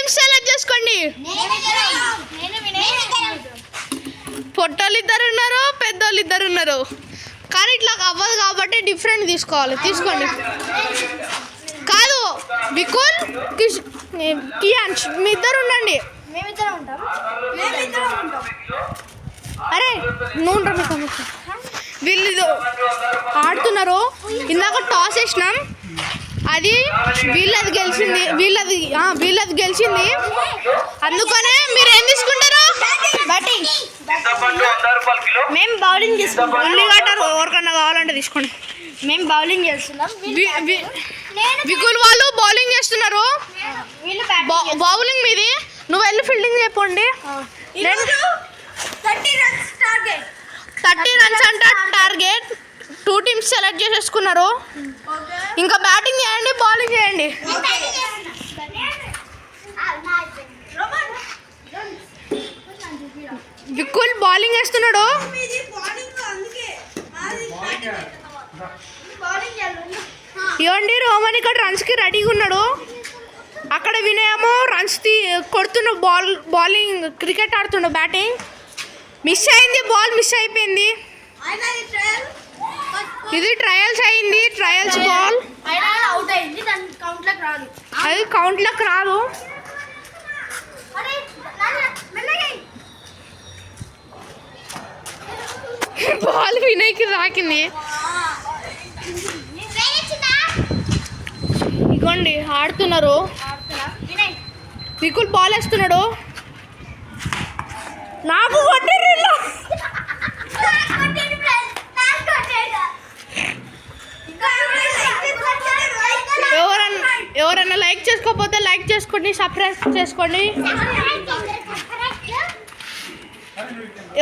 Teams select చేసుకోండి. పొట్టోళ్ళు ఇద్దరు ఉన్నారు, పెద్దోళ్ళు ఇద్దరు ఉన్నారు. కానీ ఇట్లా అవ్వదు కాబట్టి డిఫరెంట్ తీసుకోవాలి. తీసుకోండి. కాదు వికుల్ కియాన్స్ మీ ఇద్దరు ఉండండి. అరే నువ్వు ఉంటా. వీళ్ళు ఆడుతున్నారు. ఇందాక టాస్ వేసినాం, అది వీళ్ళది గెలిచింది. అందుకనే మీరు ఏం తీసుకుంటారు? బ్యాటింగ్. మేము బౌలింగ్ తీసుకుంటాం. ఉల్లిగడ్డలు ఎవరికన్నా కావాలంటే తీసుకోండి. మేము బౌలింగ్ చేస్తున్నాం. వికుల్ వాళ్ళు బౌలింగ్ చేస్తున్నారు. బౌలింగ్ మీది. నువ్వు వెళ్ళి ఫీల్డింగ్ చెప్పండి. 30 రన్స్ అంట టార్గెట్. 2 టీమ్స్ సెలెక్ట్ చేసేసుకున్నారు. ఇంకా బ్యాటింగ్ చేయండి, బౌలింగ్ చేయండి. వికుల్ బౌలింగ్ వేస్తున్నాడు. ఇవ్వండి. రోమన్ ఇక్కడ రన్స్కి రెడీగా ఉన్నాడు. అక్కడ వినయేమో రన్స్ కొడుతున్న బౌలింగ్ క్రికెట్ ఆడుతుండు. బ్యాటింగ్ మిస్ అయింది, బాల్ మిస్ అయిపోయింది. ఇది ట్రయల్స్ అయింది. ట్రయల్స్ బాల్ అది కౌంట్లోకి రాదు. బాల్ వినయ్కి రాకింది. ఇగోండి ఆడుతున్నారు. వికుల్ బాల్ వేస్తున్నాడు. నాకు ఎవరన్నా లైక్ చేసుకోకపోతే లైక్ చేసుకోండి, సబ్స్క్రైబ్ చేసుకోండి.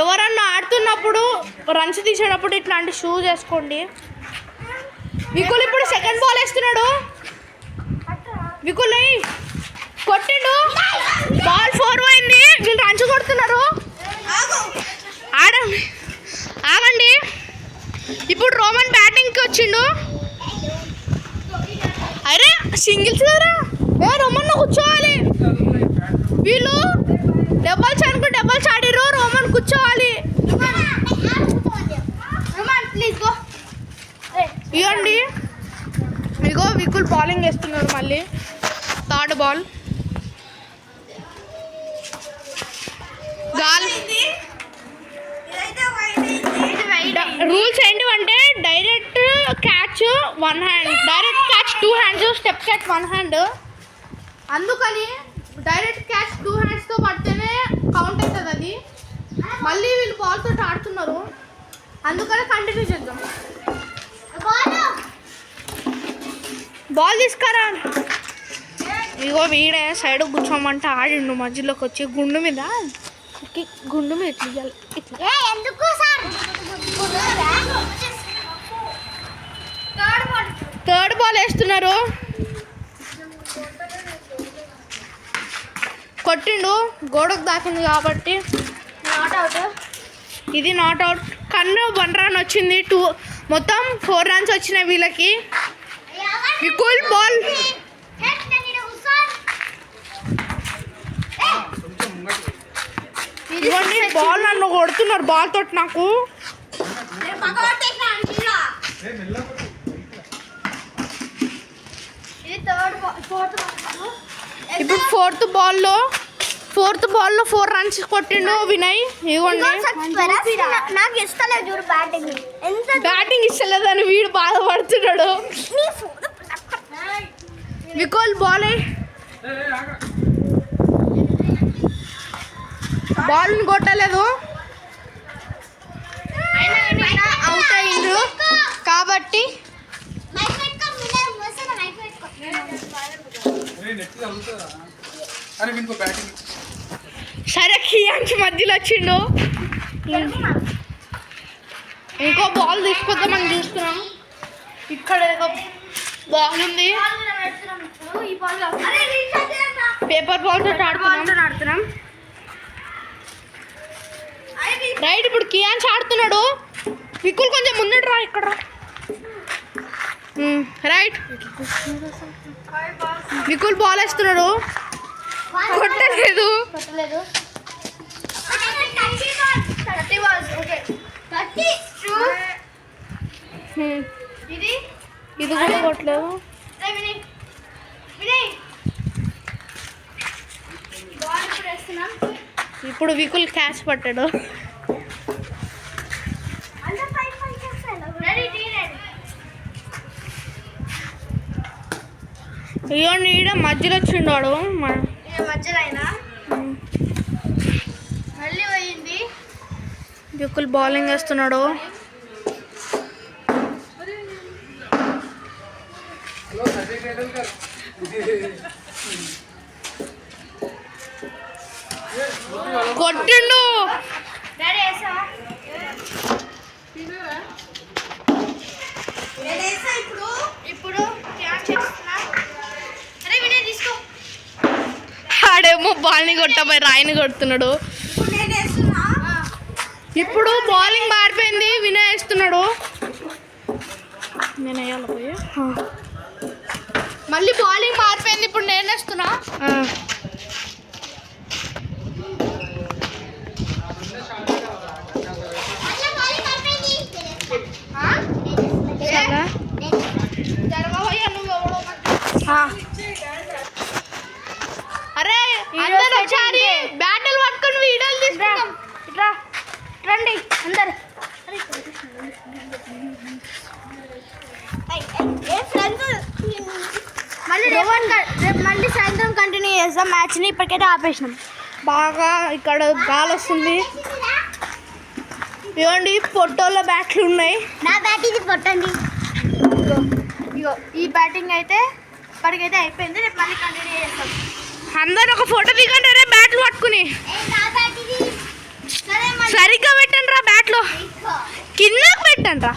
ఎవరన్నా ఆడుతున్నప్పుడు రన్స్ తీసేటప్పుడు ఇట్లాంటి షూస్ వేసుకోండి. వికుల్ ఇప్పుడు సెకండ్ బాల్ వేస్తున్నాడు. వికుల్ కొట్టిండు. బాల్ 4 అయింది. వీళ్ళు రన్స్ కొడుతున్నారు. ఆగండి. ఇప్పుడు రోమన్ బ్యాటింగ్కి వచ్చిండు. అరే సింగిల్స్ కదరా. రోమన్ కూర్చోవాలి. వీళ్ళు డబల్స్ ఆడిరు. రోమన్ కూర్చోవాలి. ఇవ్వండి. ఇగో వికుల్ బౌలింగ్ వేస్తున్నారు. మళ్ళీ థర్డ్ బాల్. రూల్స్ ఏంటివంటే direct catch 1 hand, direct catch 2 hands, step catch 1 hand. అందుకని డైరెక్ట్ క్యాచ్ 2 హ్యాండ్స్తో పడితేనే కౌంట్ అవుతుంది. అది మళ్ళీ వీళ్ళు బాల్తో ఆడుతున్నారు. అందుకని కంటిన్యూ చేద్దాం. బాల్ తీసుకురా. ఇగో వీడే సైడ్ కూర్చోమంటే ఆడిండు. మధ్యలోకి వచ్చి గుండు మీద ఇట్లా థర్డ్ బాల్ వేస్తున్నారు. కొట్టిండు. గోడకు దాకింది కాబట్టి నాట్ అవుట్. ఇది నాట్ అవుట్. కన్ను 1 రన్ వచ్చింది. మొత్తం 4 రన్స్ వచ్చినాయి వీళ్ళకి. వికుల్ బాల్ ఇవ్వండి. బాల్ నన్ను కొడుతున్నారు బాల్ తోటి. నాకు ఇప్పుడు ఫోర్త్ బాల్లో 4 రన్స్ కొట్టిండు వినయ్. ఇవ్వండి. బ్యాటింగ్ ఇస్తలేదని వీడు బాధపడుతున్నాడు. వికుల్ బాల్ కొట్టలేదు. అవుట్ అయిండు కాబట్టి సరే కియాన్స్ మధ్యలో వచ్చిండు. ఇంకో బాల్ తీసుకొద్దామని చూస్తున్నాం. ఇక్కడ బాల్ ఉంది. పేపర్ బాల్ తోటి ఆడుతున్నాం. రైట్. ఇప్పుడు కియాన్స్ ఆడుతున్నాడు. వికుల్ కొంచెం ముందడు రా. ఇక్కడ రైట్. వికుల్ బాల్ వేస్తున్నాడు. కొట్టలేదు. కొట్టలేదు. ఇది కూడా కొట్టలేదు. ఇప్పుడు వికుల్ క్యాచ్ పట్టాడు. అయ్యో నీడ మధ్యలో వచ్చిండాడు. మధ్యలో అయినా మళ్ళీ పోయింది. వికుల్ బౌలింగ్ వేస్తున్నాడు. కొట్టిండు. ఇప్పుడు అరే వినయ్ తీసుకో. ఆడేమో బాల్ని కొట్టపోయి రాయిని కొడుతున్నాడు. ఇప్పుడు బౌలింగ్ మారిపోయింది. వినయ్ వేస్తున్నాడు. నేను వేయాలి పోయి. మళ్ళీ బౌలింగ్ మారిపోయింది. ఇప్పుడు నేను వేస్తున్నా. అరే అందరూ ఒకసారి బ్యాటిల్ పట్టుకొని వీడియోలు తీసుకుంటాం. ఇట్లా రండి అందరు. మళ్ళీ సాయంత్రం కంటిన్యూ చేస్తాం మ్యాచ్ని. ఇప్పటికైతే ఆపేసినాం. బాగా ఇక్కడ గాలి వస్తుంది. ఇవ్వండి ఫోటోలో బ్యాట్లు ఉన్నాయి. నా బ్యాట్ ఇది కొట్టండి. ఇగో ఈ బ్యాటింగ్ అయితే ఇప్పటికైతే అయిపోయింది. రేపు మళ్ళీ కంటిన్యూ చేస్తాం. అందరు ఒక ఫోటో దిగండి. అరే బ్యాట్లు పట్టుకుని సరిగ్గా పెట్టండి రా. బ్యాట్లో కిందకి పెట్టండి రా.